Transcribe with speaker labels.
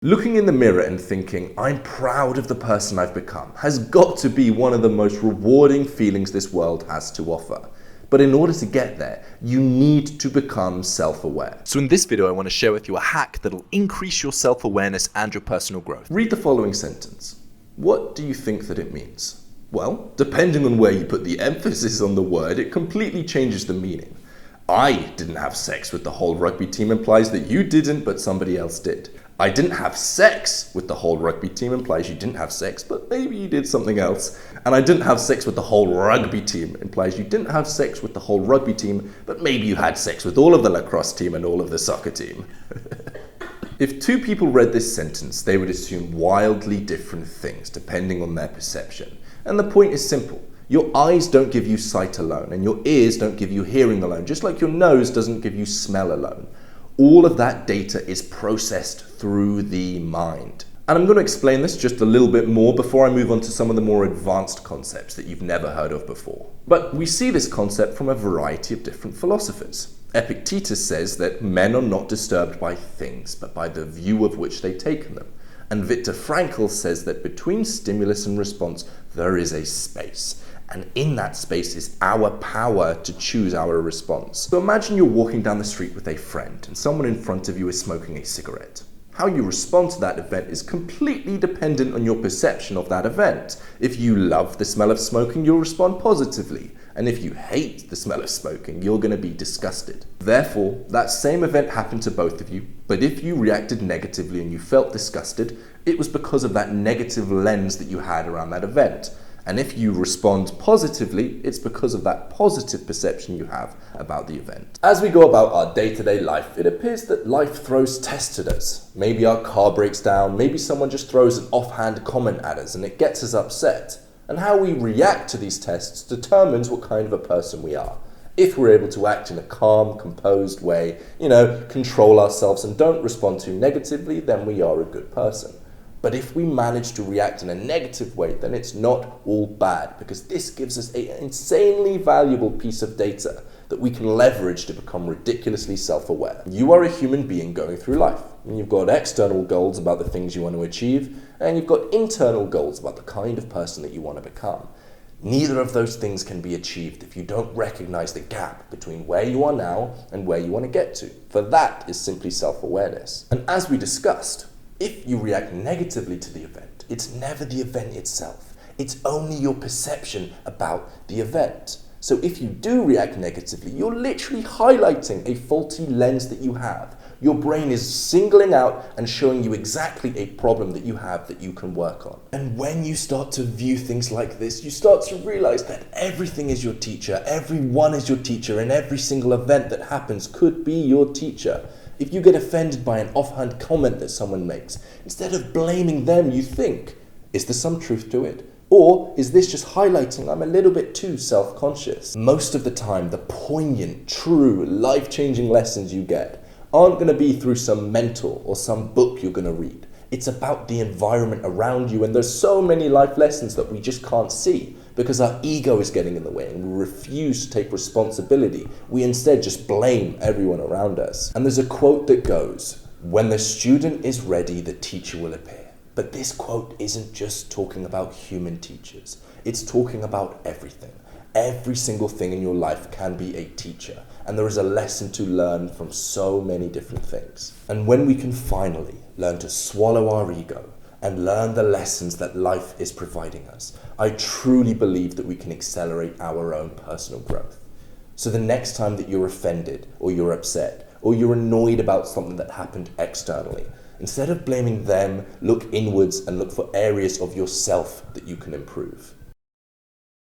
Speaker 1: Looking in the mirror and thinking, I'm proud of the person I've become, has got to be one of the most rewarding feelings this world has to offer. But in order to get there, you need to become self-aware. So in this video, I want to share with you a hack that'll increase your self-awareness and your personal growth. Read the following sentence. What do you think that it means? Well, depending on where you put the emphasis on the word, it completely changes the meaning. I didn't have sex with the whole rugby team implies that you didn't, but somebody else did. I didn't have sex with the whole rugby team implies you didn't have sex, but maybe you did something else. And I didn't have sex with the whole rugby team implies you didn't have sex with the whole rugby team, but maybe you had sex with all of the lacrosse team and all of the soccer team. If two people read this sentence, they would assume wildly different things depending on their perception. And the point is simple. Your eyes don't give you sight alone, and your ears don't give you hearing alone, just like your nose doesn't give you smell alone. All of that data is processed through the mind. And I'm going to explain this just a little bit more before I move on to some of the more advanced concepts that you've never heard of before. But we see this concept from a variety of different philosophers. Epictetus says that men are not disturbed by things, but by the view of which they take them. And Viktor Frankl says that between stimulus and response, there is a space. And in that space is our power to choose our response. So imagine you're walking down the street with a friend and someone in front of you is smoking a cigarette. How you respond to that event is completely dependent on your perception of that event. If you love the smell of smoking, you'll respond positively. And if you hate the smell of smoking, you're going to be disgusted. Therefore, that same event happened to both of you, but if you reacted negatively and you felt disgusted, it was because of that negative lens that you had around that event. And if you respond positively, it's because of that positive perception you have about the event. As we go about our day-to-day life, it appears that life throws tests at us. Maybe our car breaks down, maybe someone just throws an offhand comment at us and it gets us upset. And how we react to these tests determines what kind of a person we are. If we're able to act in a calm, composed way, control ourselves and don't respond too negatively, then we are a good person. But if we manage to react in a negative way, then it's not all bad, because this gives us an insanely valuable piece of data that we can leverage to become ridiculously self-aware. You are a human being going through life, and you've got external goals about the things you want to achieve, and you've got internal goals about the kind of person that you want to become. Neither of those things can be achieved if you don't recognize the gap between where you are now and where you want to get to. For that is simply self-awareness. And as we discussed, if you react negatively to the event, it's never the event itself. It's only your perception about the event. So if you do react negatively, you're literally highlighting a faulty lens that you have. Your brain is singling out and showing you exactly a problem that you have that you can work on. And when you start to view things like this, you start to realize that everything is your teacher, everyone is your teacher, and every single event that happens could be your teacher. If you get offended by an offhand comment that someone makes, instead of blaming them, you think, is there some truth to it? Or is this just highlighting I'm a little bit too self-conscious? Most of the time, the poignant, true, life-changing lessons you get aren't going to be through some mentor or some book you're going to read. It's about the environment around you, and there's so many life lessons that we just can't see because our ego is getting in the way and we refuse to take responsibility. We instead just blame everyone around us. And there's a quote that goes, "When the student is ready, the teacher will appear." But this quote isn't just talking about human teachers. It's talking about everything. Every single thing in your life can be a teacher, and there is a lesson to learn from so many different things. And when we can finally learn to swallow our ego and learn the lessons that life is providing us, I truly believe that we can accelerate our own personal growth. So the next time that you're offended or you're upset or you're annoyed about something that happened externally, instead of blaming them, look inwards and look for areas of yourself that you can improve.